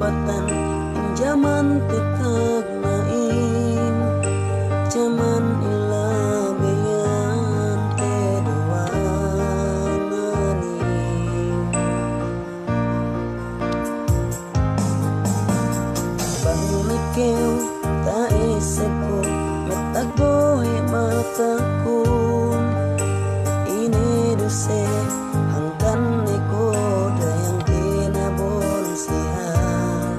kekuatan zaman tetap main zaman ilabeyan kedua maning bang mikeu tak iseku metak bohe mataku ini duse hangkan neko dayang kinabon sihan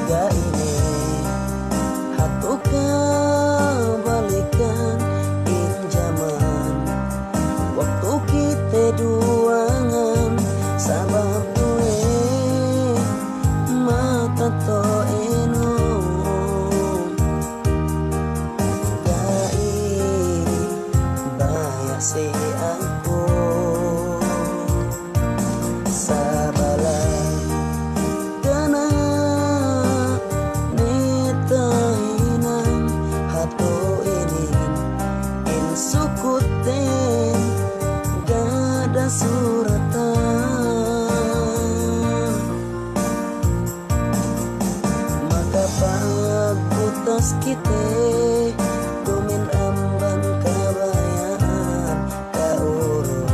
ga ini hatuka balikan in zaman waktu kita duangan sabab gue mata to eno si aku sabalah kana netahinang hato ini in sukuten gada suratan maka pagbutas kita gumin ambang kabayaan kauro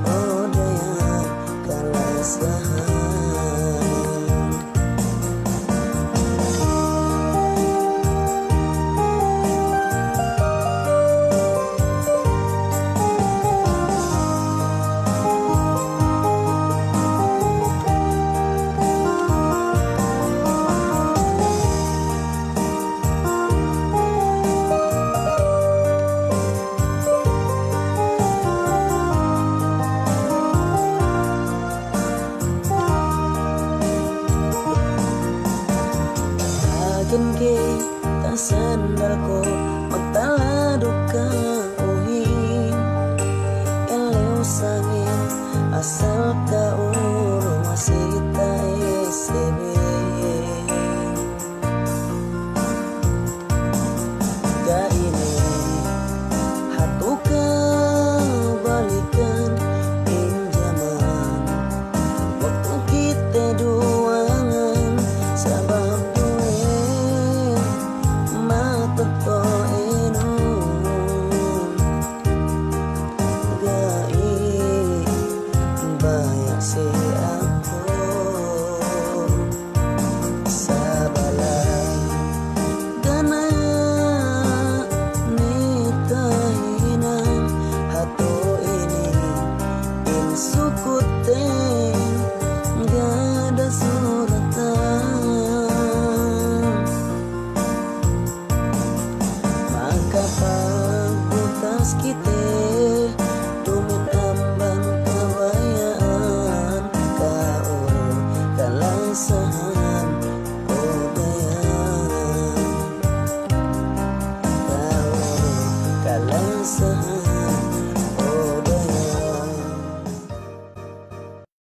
odaya kalasahan ke tak sandal ko magtaladok ka uhin eleo sangin asal ka uro masita esebe ga ini hatuka balikan in zaman waktu kita duangan sabab to eno gai banyak si aku sabalah kana netahinang hato ini in sukut